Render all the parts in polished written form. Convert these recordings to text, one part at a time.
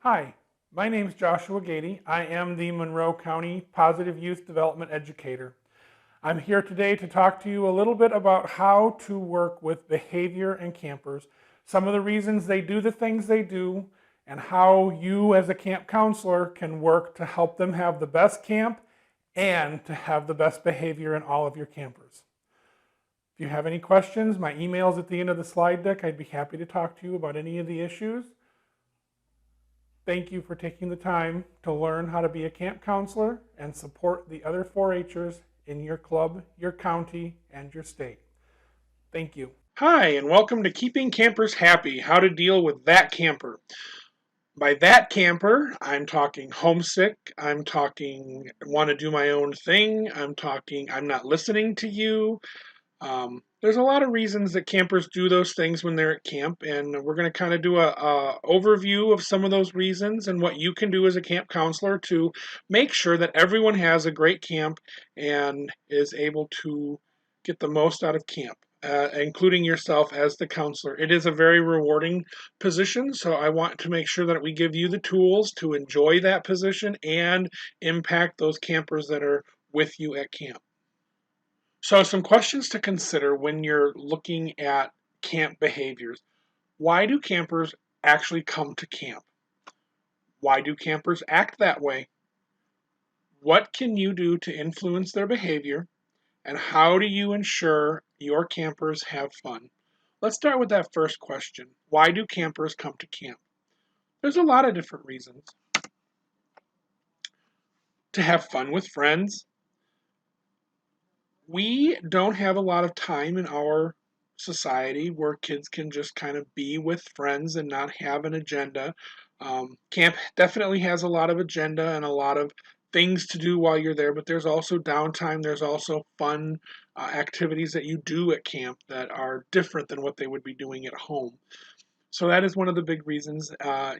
Hi, my name is Joshua Gady. I am the Monroe County Positive Youth Development Educator. I'm here today to talk to you a little bit about how to work with behavior and campers, some of the reasons they do the things they do, and how you as a camp counselor can work to help them have the best camp and to have the best behavior in all of your campers. If you have any questions, my email is at the end of the slide deck. I'd be happy to talk to you about any of the issues. Thank you for taking the time to learn how to be a camp counselor and support the other 4-Hers in your club, your county, and your state. Thank you. Hi, and welcome to Keeping Campers Happy, how to deal with that camper. By that camper, I'm talking homesick, I'm talking want to do my own thing, I'm talking I'm not listening to you. There's a lot of reasons that campers do those things when they're at camp, and we're going to kind of do a overview of some of those reasons and what you can do as a camp counselor to make sure that everyone has a great camp and is able to get the most out of camp. Including yourself as the counselor. It is a very rewarding position, so I want to make sure that we give you the tools to enjoy that position and impact those campers that are with you at camp. So, some questions to consider when you're looking at camp behaviors. Why do campers actually come to camp? Why do campers act that way? What can you do to influence their behavior? And how do you ensure your campers have fun? Let's start with that first question. Why do campers come to camp? There's a lot of different reasons. To have fun with friends. We don't have a lot of time in our society where kids can just kind of be with friends and not have an agenda. Camp definitely has a lot of agenda and a lot of things to do while you're there, but there's also downtime. There's also fun activities that you do at camp that are different than what they would be doing at home. So that is one of the big reasons.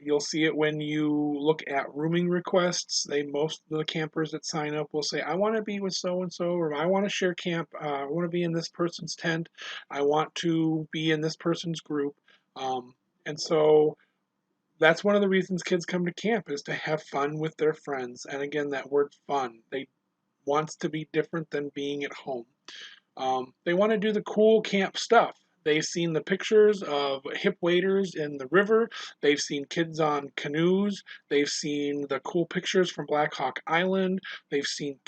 You'll see it when you look at rooming requests. Most of the campers that sign up will say, "I want to be with so and so," or "I want to share camp. I want to be in this person's tent. I want to be in this person's group." Um, and so that's one of the reasons kids come to camp is to have fun with their friends. And again, that word "fun," they wants to be different than being at home. They want to do the cool camp stuff. They've seen the pictures of hip waders in the river. They've seen kids on canoes. They've seen the cool pictures from Black Hawk Island. They've seen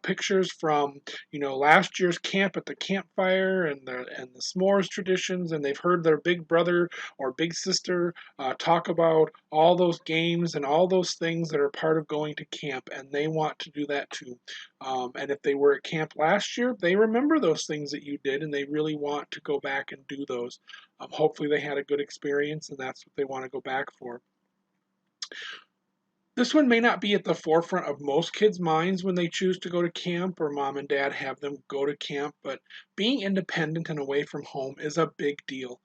pictures from last year's camp at the campfire and the s'mores traditions. And they've heard their big brother or big sister talk about all those games and all those things that are part of going to camp. And they want to do that too. And if they were at camp last year, they remember those things that you did and they really want to go back and do those. Hopefully, they had a good experience and that's what they want to go back for. This one may not be at the forefront of most kids' minds when they choose to go to camp or mom and dad have them go to camp, but being independent and away from home is a big deal.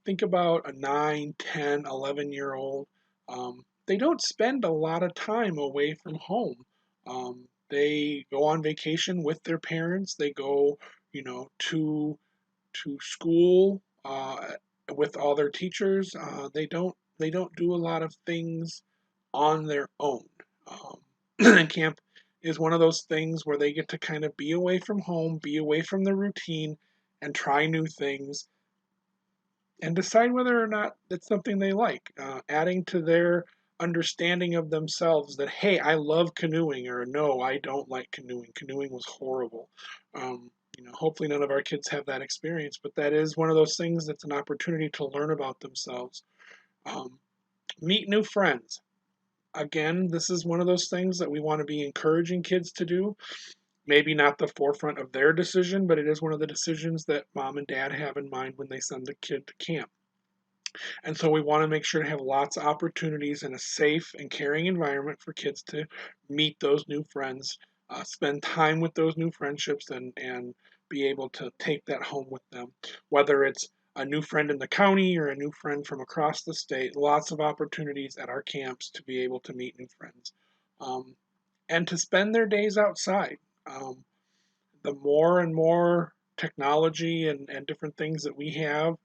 Think about a 9, 10, 11-year-old. They don't spend a lot of time away from home. They go on vacation with their parents. They go, to school with all their teachers. They don't do a lot of things on their own. Camp is one of those things where they get to kind of be away from home, be away from the routine, and try new things and decide whether or not it's something they like, adding to their understanding of themselves that, hey, I love canoeing, or no, I don't like canoeing. Canoeing was horrible. Hopefully none of our kids have that experience, but that is one of those things that's an opportunity to learn about themselves. Um, Meet new friends. Again, this is one of those things that we want to be encouraging kids to do. Maybe not the forefront of their decision, but it is one of the decisions that mom and dad have in mind when they send the kid to camp. And so we want to make sure to have lots of opportunities in a safe and caring environment for kids to meet those new friends, spend time with those new friendships, and be able to take that home with them. Whether it's a new friend in the county or a new friend from across the state, lots of opportunities at our camps to be able to meet new friends um, and to spend their days outside. The more and more technology and different things that we have,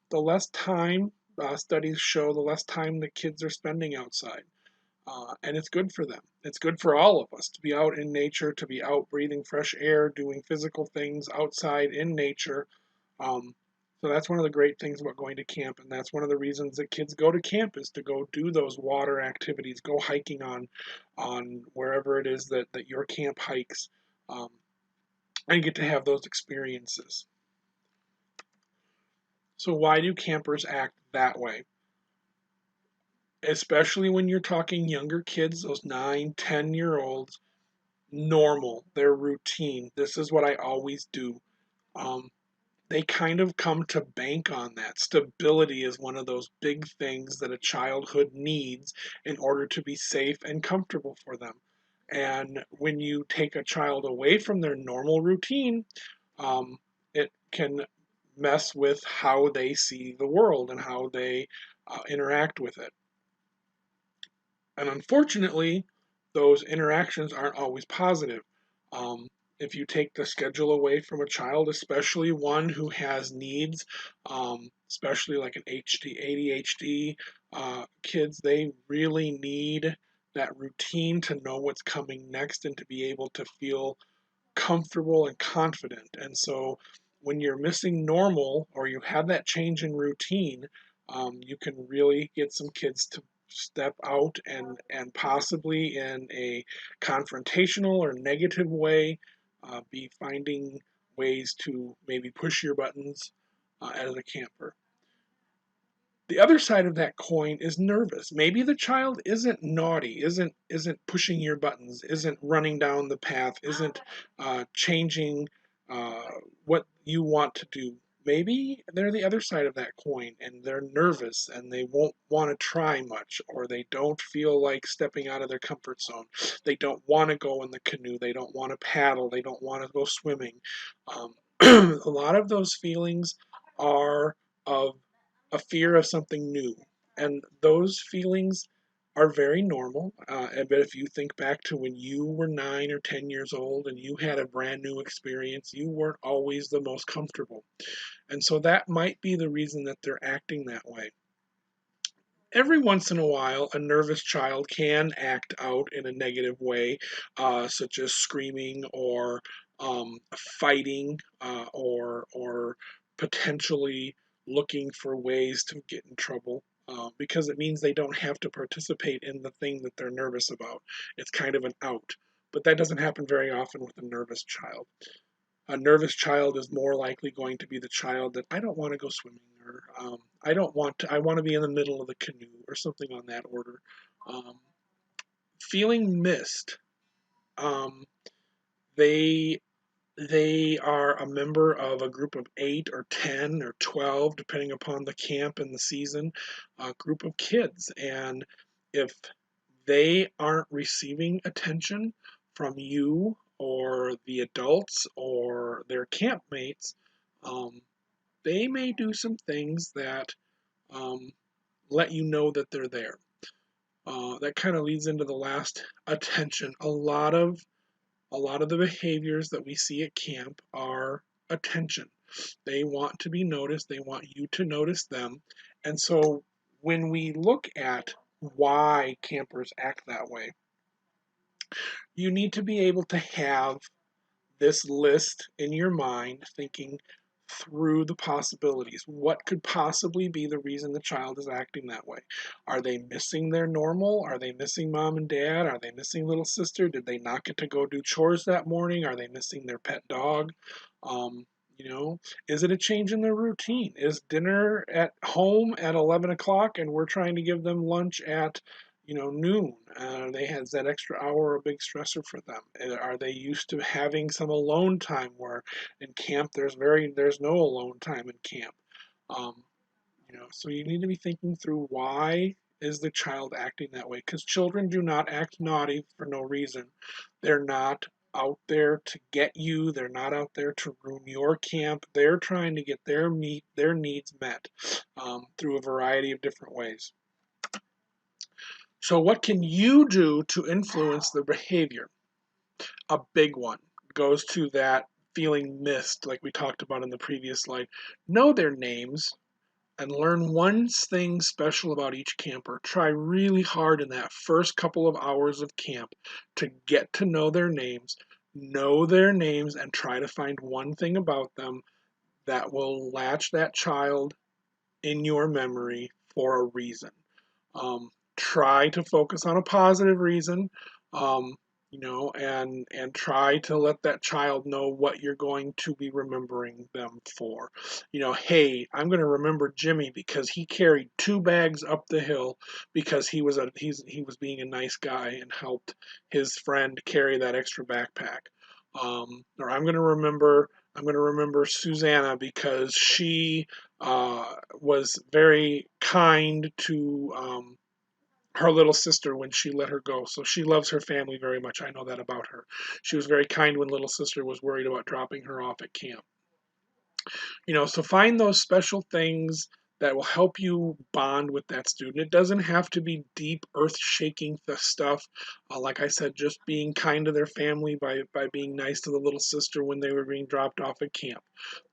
the less time studies show the less time the kids are spending outside. And it's good for them. It's good for all of us to be out in nature, to be out breathing fresh air, doing physical things outside in nature. Um, so that's one of the great things about going to camp, and that's one of the reasons that kids go to camp is to go do those water activities, go hiking on wherever it is that your camp hikes, um, and get to have those experiences. So why do campers act that way? Especially when you're talking younger kids, those 9, 10-year olds, normal, their routine. This is what I always do. Um, they kind of come to bank on that. Stability is one of those big things that a childhood needs in order to be safe and comfortable for them. And when you take a child away from their normal routine, um, it can mess with how they see the world and how they interact with it. And unfortunately, those interactions aren't always positive. Um, if you take the schedule away from a child, especially one who has needs, especially like an HD, ADHD kids, they really need that routine to know what's coming next and to be able to feel comfortable and confident. And so when you're missing normal or you have that change in routine, you can really get some kids to step out and possibly in a confrontational or negative way be finding ways to maybe push your buttons as a camper. The other side of that coin is nervous. Maybe the child isn't naughty, isn't pushing your buttons, isn't running down the path, isn't changing uh, what you want to do. Maybe they're the other side of that coin and they're nervous and they won't want to try much, or they don't feel like stepping out of their comfort zone. They don't want to go in the canoe, they don't want to paddle, they don't want to go swimming. Um, a lot of those feelings are of a fear of something new. And those feelings are very normal. But if you think back to when you were 9 or 10 years old and you had a brand new experience, you weren't always the most comfortable. And so that might be the reason that they're acting that way. Every once in a while, a nervous child can act out in a negative way, such as screaming or fighting or potentially looking for ways to get in trouble. Because it means they don't have to participate in the thing that they're nervous about. It's kind of an out. But that doesn't happen very often with a nervous child. A nervous child is more likely going to be the child that I don't want to go swimming, or I don't want to, I want to be in the middle of the canoe, or something on that order. Um, Feeling missed. Um, they they are a member of a group of 8 or 10 or 12, depending upon the camp and the season, a group of kids. And if they aren't receiving attention from you or the adults or their campmates, um, they may do some things that um, let you know that they're there. That kind of leads into the last, attention. A lot of the behaviors that we see at camp are attention. They want to be noticed, they want you to notice them. And so when we look at why campers act that way, you need to be able to have this list in your mind, thinking through the possibilities. What could possibly be the reason the child is acting that way? Are they missing their normal? Are they missing mom and dad? Are they missing little sister? Did they not get to go do chores that morning? Are they missing their pet dog? Um, is it a change in their routine? Is dinner at home at 11 o'clock and we're trying to give them lunch at noon? They has that extra hour a big stressor for them. Are they used to having some alone time where in camp there's no alone time in camp? Um, so you need to be thinking through why is the child acting that way? Because children do not act naughty for no reason. They're not out there to get you. They're not out there to ruin your camp. They're trying to get their needs met through a variety of different ways. So what can you do to influence the behavior? A big one goes to that feeling missed, like we talked about in the previous slide. Know their names. and learn one thing special about each camper. Try really hard in that first couple of hours of camp to get to know their names, and try to find one thing about them that will latch that child in your memory for a reason. Um, Try to focus on a positive reason, um, and try to let that child know what you're going to be remembering them for. Hey, I'm going to remember Jimmy because he carried 2 bags up the hill because he was being a nice guy and helped his friend carry that extra backpack. Or I'm going to remember Susanna because she was very kind to her little sister when she let her go. So she loves her family very much. I know that about her. She was very kind when little sister was worried about dropping her off at camp. So find those special things that will help you bond with that student. It doesn't have to be deep, earth-shaking stuff. Like I said, just being kind to their family by being nice to the little sister when they were being dropped off at camp.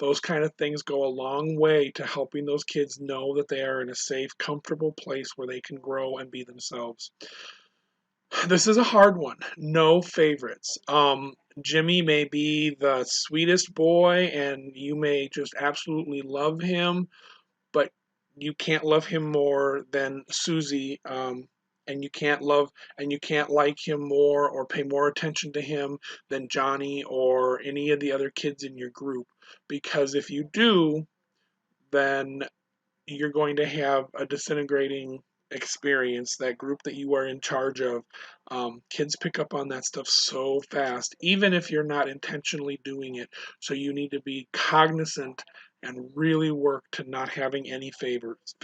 Those kind of things go a long way to helping those kids know that they are in a safe, comfortable place where they can grow and be themselves. This is a hard one. No favorites. Jimmy may be the sweetest boy, and you may just absolutely love him, but you can't love him more than Susie. And you can't like him more or pay more attention to him than Johnny or any of the other kids in your group. Because if you do, then you're going to have a disintegrating experience. That group that you are in charge of, kids pick up on that stuff so fast, even if you're not intentionally doing it. So you need to be cognizant and really work to not having any favorites.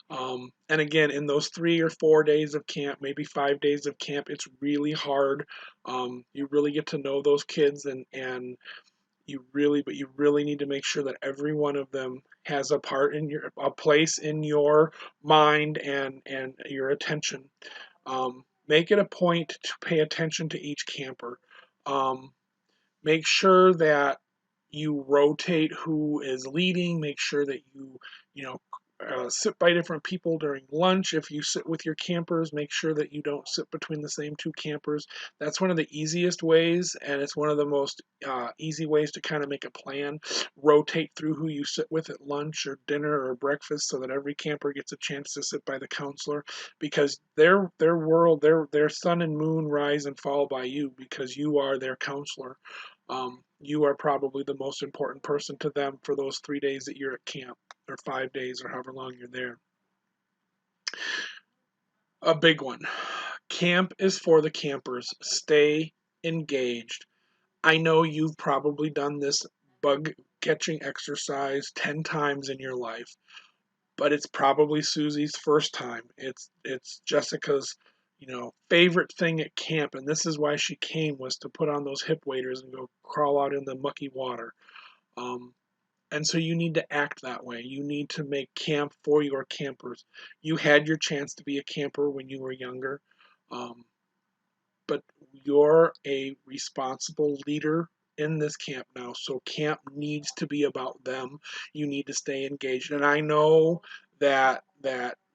And again, in those 3 or 4 days of camp, maybe 5 days of camp, it's really hard. You really get to know those kids, and you really need to make sure that every one of them has a place in your mind and your attention. Make it a point to pay attention to each camper. Um, Make sure that you rotate who is leading. Make sure that you know, sit by different people during lunch. If you sit with your campers, make sure that you don't sit between the same 2 campers. That's one of the easiest ways, and it's one of the most easy ways to kind of make a plan. Rotate through who you sit with at lunch or dinner or breakfast, so that every camper gets a chance to sit by the counselor, because their world, their sun and moon rise and fall by you, because you are their counselor. You are probably the most important person to them for those 3 days that you're at camp, or 5 days, or however long you're there. A big one. Camp is for the campers. Stay engaged. I know you've probably done this bug catching exercise 10 times in your life, but it's probably Susie's first time. It's Jessica's, favorite thing at camp, and this is why she came, was to put on those hip waders and go crawl out in the mucky water. Um, and so you need to act that way. You need to make camp for your campers. You had your chance to be a camper when you were younger, um, but you're a responsible leader in this camp now. So camp needs to be about them. You need to stay engaged. And I know that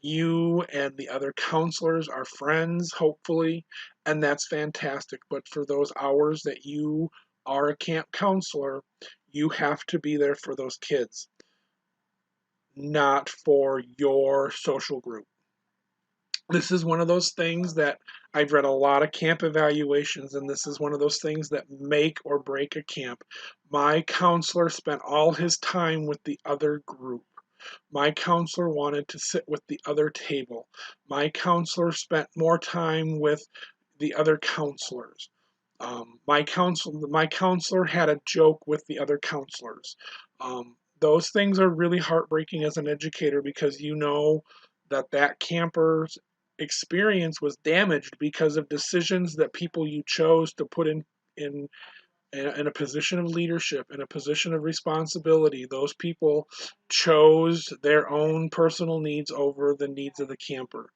you and the other counselors are friends, hopefully, and that's fantastic. But for those hours that you are a camp counselor, you have to be there for those kids, not for your social group. This is one of those things that I've read a lot of camp evaluations, and this is one of those things that make or break a camp. My counselor spent all his time with the other group. My counselor wanted to sit with the other table. My counselor spent more time with the other counselors. My counselor had a joke with the other counselors. Those things are really heartbreaking as an educator, because you know that camper's experience was damaged because of decisions that people you chose to put in in a position of leadership, in a position of responsibility. Those people chose their own personal needs over the needs of the camper.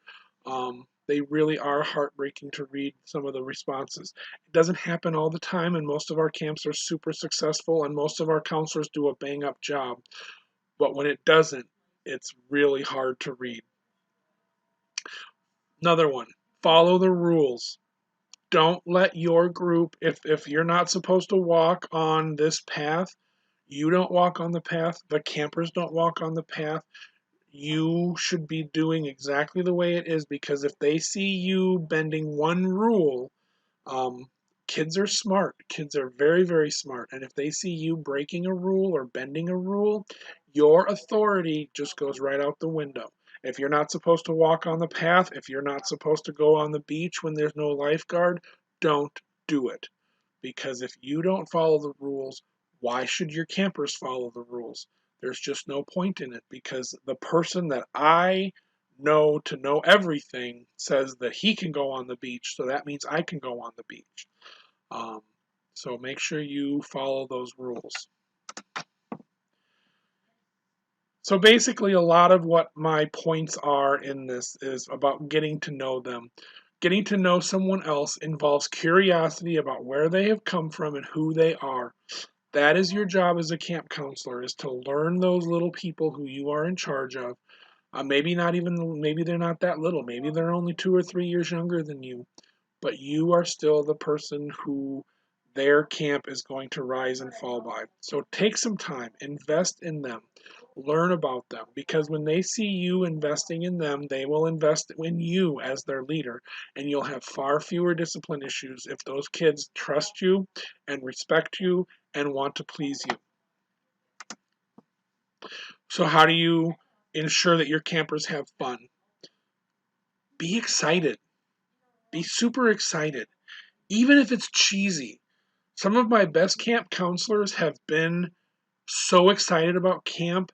They really are heartbreaking to read some of the responses. It doesn't happen all the time, and most of our camps are super successful, and most of our counselors do a bang up job. but when it doesn't, it's really hard to read. Another one, follow the rules. Don't let your group, if you're not supposed to walk on this path, you don't walk on the path, the campers don't walk on the path. You should be doing exactly the way it is, because if they see you bending one rule, um, kids are smart. Kids are very, very smart. And if they see you breaking a rule or bending a rule, your authority just goes right out the window. If you're not supposed to walk on the path, if you're not supposed to go on the beach when there's no lifeguard, don't do it. Because if you don't follow the rules, why should your campers follow the rules? There's just no point in it, because the person that I know to know everything says that he can go on the beach, so that means I can go on the beach. Um, so make sure you follow those rules. So basically, a lot of what my points are in this is about getting to know them. Getting to know someone else involves curiosity about where they have come from and who they are. That is your job as a camp counselor, is to learn those little people who you are in charge of. Maybe not even, maybe they're not that little. Maybe they're only 2 or 3 years younger than you, but you are still the person who their camp is going to rise and fall by. So take some time, invest in them, learn about them, because when they see you investing in them, they will invest in you as their leader, and you'll have far fewer discipline issues if those kids trust you and respect you and want to please you. So, how do you ensure that your campers have fun? Be excited. Be super excited. Even if it's cheesy. Some of my best camp counselors have been so excited about camp,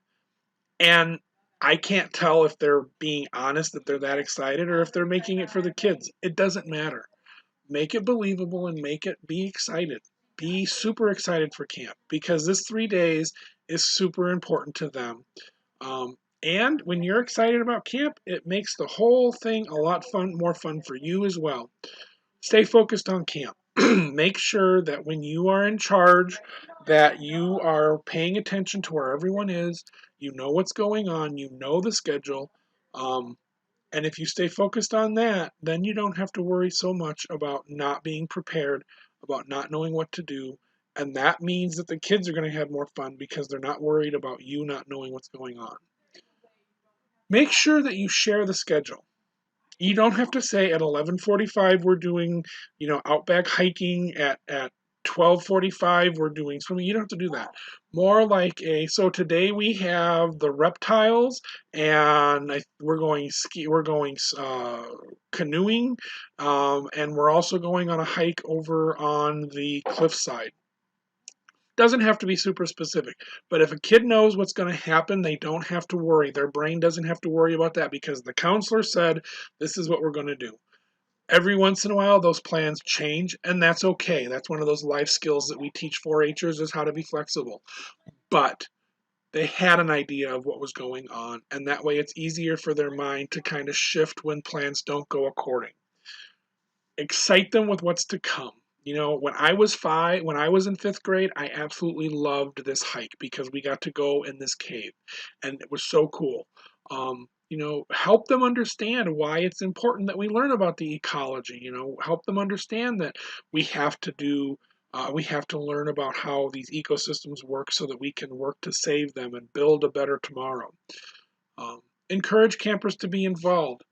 and I can't tell if they're being honest that they're that excited or if they're making it for the kids. It doesn't matter. Make it believable and make it be excited. Be super excited for camp, because this 3 days is super important to them. And when you're excited about camp, it makes the whole thing a lot more fun for you as well. Stay focused on camp. Make sure that when you are in charge, that you are paying attention to where everyone is. You know what's going on. You know the schedule. Um, and if you stay focused on that, then you don't have to worry so much about not being prepared, about not knowing what to do. And that means that the kids are going to have more fun because they're not worried about you not knowing what's going on. Make sure that you share the schedule. You don't have to say at 11:45 we're doing, outback hiking, at 12:45 we're doing swimming. You don't have to do that. More like so today we have the reptiles, and we're going canoeing, and we're also going on a hike over on the cliffside. Doesn't have to be super specific, but if a kid knows what's going to happen, they don't have to worry. Their brain doesn't have to worry about that, because the counselor said this is what we're going to do. Every once in a while, those plans change, and that's okay. That's one of those life skills that we teach 4-Hers, is how to be flexible. But they had an idea of what was going on, and that way it's easier for their mind to kind of shift when plans don't go according. Excite them with what's to come. When I was when I was in 5th grade, I absolutely loved this hike because we got to go in this cave, and it was so cool. Help them understand why it's important that we learn about the ecology. Help them understand that we have to do, we have to learn about how these ecosystems work so that we can work to save them and build a better tomorrow. Um, Encourage campers to be involved.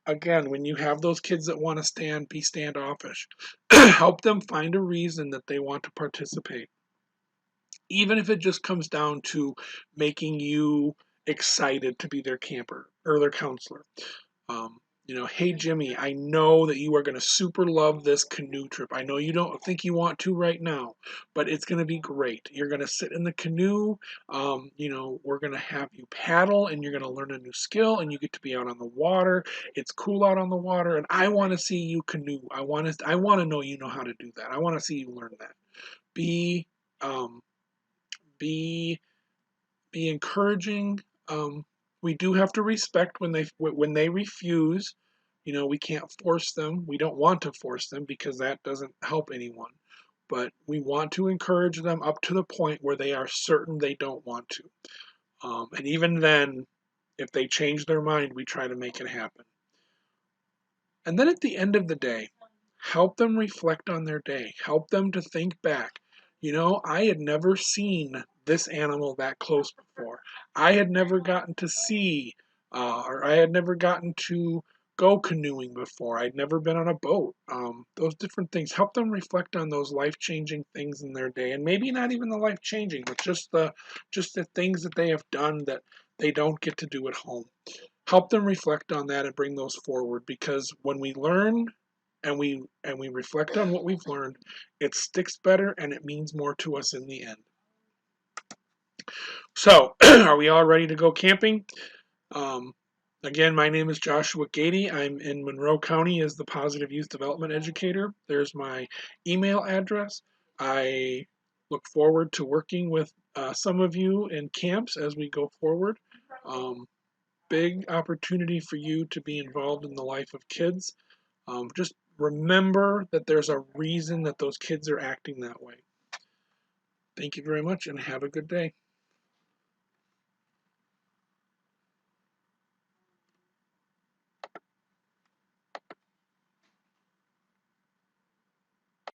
Again, when you have those kids that want to be standoffish. Help them find a reason that they want to participate. Even if it just comes down to making you excited to be their camper or their counselor. Hey Jimmy, I know that you are going to super love this canoe trip. I know you don't think you want to right now, but it's going to be great. You're going to sit in the canoe. We're going to have you paddle, and you're going to learn a new skill, and you get to be out on the water. It's cool out on the water, and I want to see you canoe. I want to know you know how to do that. I want to see you learn that. Be um, be be encouraging. We do have to respect when they refuse. We can't force them. We don't want to force them because that doesn't help anyone. But we want to encourage them up to the point where they are certain they don't want to. And even then, if they change their mind, we try to make it happen. And then at the end of the day, help them reflect on their day. Help them to think back. I had never seen this animal that close before. I had never gotten to see, or I had never gotten to go canoeing before. I'd never been on a boat. Those different things. Help them reflect on those life-changing things in their day, and maybe not even the life-changing, but just the things that they have done that they don't get to do at home. Help them reflect on that and bring those forward, because when we learn and we reflect on what we've learned, it sticks better and it means more to us in the end. So, are we all ready to go camping? Um, Again, my name is Joshua Gady. I'm in Monroe County as the Positive Youth Development Educator. There's my email address. I look forward to working with some of you in camps as we go forward. Um, Big opportunity for you to be involved in the life of kids. Just remember that there's a reason that those kids are acting that way. Thank you very much and have a good day.